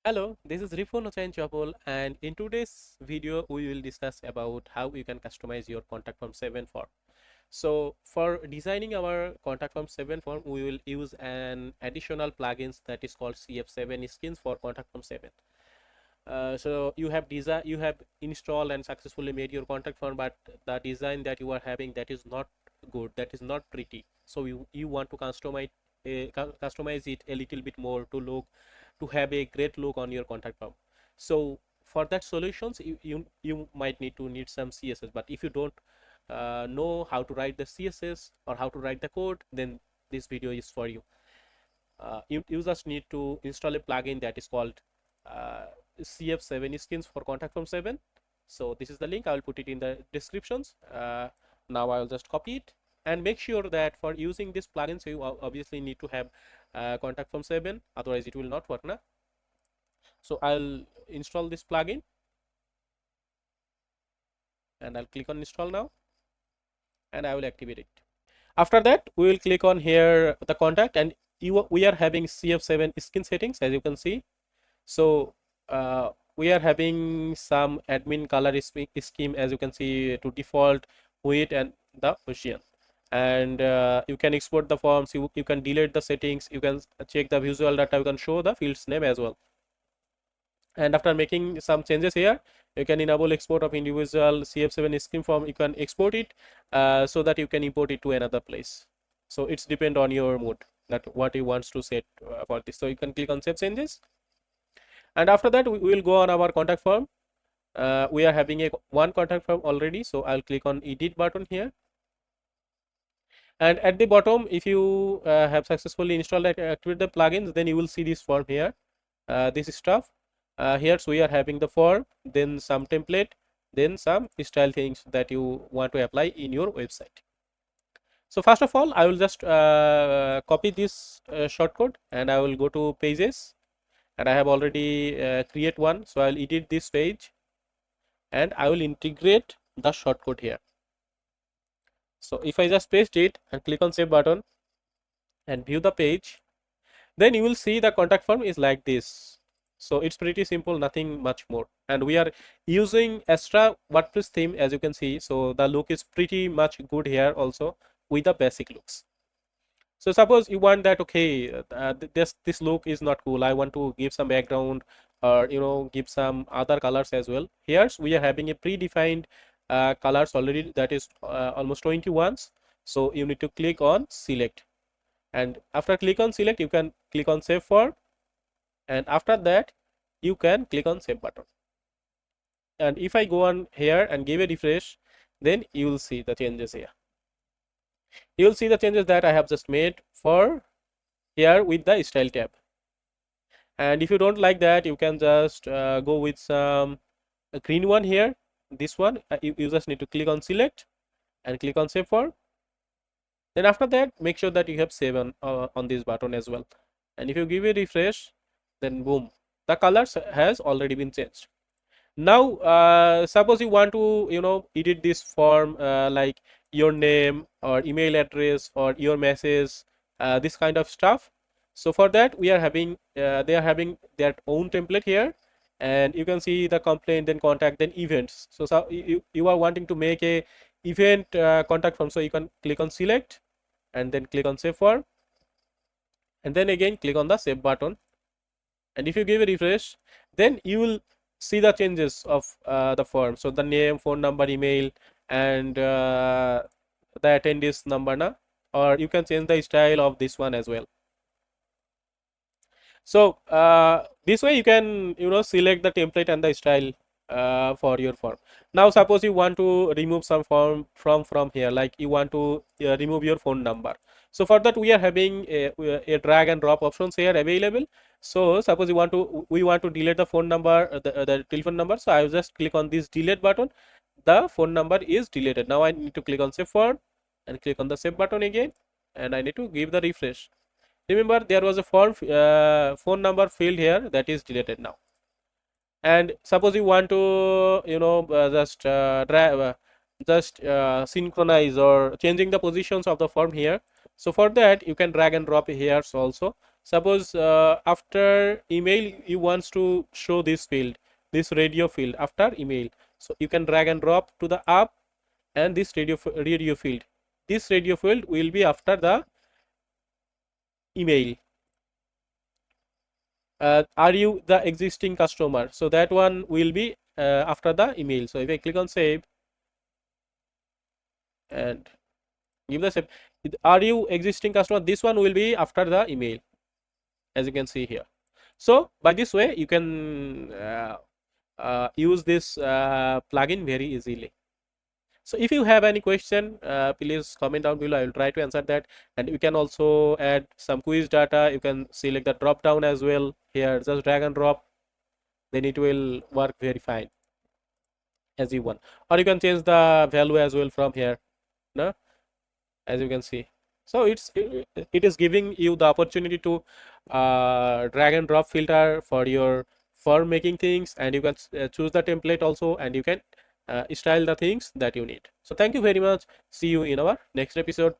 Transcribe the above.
Hello, this is Ripon and in today's video we will discuss about how you can customize your contact form 7 form. So for designing our contact form 7 form, we will use an additional plugins that is called CF7 Skins for contact form 7. So you have installed and successfully made your contact form, but the design that you are having, that is not good, that is not pretty. So you want to customize it a little bit more to have a great look on your contact form. So for that solutions, you might need some CSS, but if you don't know how to write the CSS or how to write the code, then this video is for you. You just need to install a plugin that is called CF7 Skins for contact form 7. So this is the link. I will put it in the descriptions. Now I will just copy it and make sure that for using this plugin, so you obviously need to have contact form 7, otherwise it will not work now. So I'll install this plugin and I'll click on install now, and I will activate it. After that, we will click on here the contact, and we are having CF7 skin settings, as you can see. So we are having some admin color scheme, as you can see, to default, weight, and the Ocean. And you can export the forms, you can delete the settings, you can check the visual data, you can show the fields name as well. And after making some changes here, you can enable export of individual CF7 scheme form. You can export it so that you can import it to another place. So it's depend on your mood, that what you wants to set for this. So you can click on save changes, and after that we will go on our contact form. We are having one contact form already, so I'll click on edit button here, and at the bottom, if you have successfully installed and activated the plugins, then you will see this form here, this stuff. Here, so we are having the form, then some template, then some style things that you want to apply in your website. So first of all, I will just copy this shortcode, and I will go to pages, and I have already create one. So I will edit this page, and I will integrate the shortcode here. So if I just paste it and click on save button and view the page, then you will see the contact form is like this. So it's pretty simple, nothing much more, and we are using extra WordPress theme, as you can see. So the look is pretty much good here also with the basic looks. So suppose you want that, okay, this look is not cool, I want to give some background, or give some other colors as well. Here we are having a predefined colors already, that is almost 21. So you need to click on select, and after click on select, you can click on save for, and after that you can click on save button. And if I go on here and give a refresh, then you will see the changes here. You will see the changes that I have just made for here with the style tab. And if you don't like that, you can just go with some green one here, this one. You just need to click on select and click on save for. Then after that, make sure that you have save on this button as well. And if you give a refresh, then boom, the colors has already been changed. Now suppose you want to edit this form, like your name or email address or your message, this kind of stuff. So for that, we are having they are having their own template here, and you can see the complaint, then contact, then events. So you are wanting to make a event contact form, so you can click on select and then click on save for, and then again click on the save button. And if you give a refresh, then you will see the changes of the form. So the name, phone number, email, and the attendees number na, or you can change the style of this one as well. So this way you can select the template and the style for your form. Now suppose you want to remove some form from here, like you want to remove your phone number. So for that, we are having a drag and drop options here available. So suppose we want to delete the phone number, the telephone number. So I will just click on this delete button. The phone number is deleted. Now I need to click on save for and click on the save button again, and I need to give the refresh. Remember, there was a phone number field here that is deleted now. And suppose you want to just synchronize or changing the positions of the form here. So for that, you can drag and drop here also. Suppose after email you wants to show this field, this radio field after email, so you can drag and drop to the up, and this radio field, this radio field will be after the email. Are you the existing customer, so that one will be after the email. So if I click on save and give the save, are you existing customer, this one will be after the email, as you can see here. So by this way you can use this plugin very easily. So if you have any question, please comment down below. I will try to answer that. And you can also add some quiz data. You can select the drop down as well here. Just drag and drop, then it will work very fine as you want. Or you can change the value as well from here, no? As you can see. So it is giving you the opportunity to drag and drop filter for your form making things, and you can choose the template also, and you can style the things that you need. So thank you very much. See you in our next episode.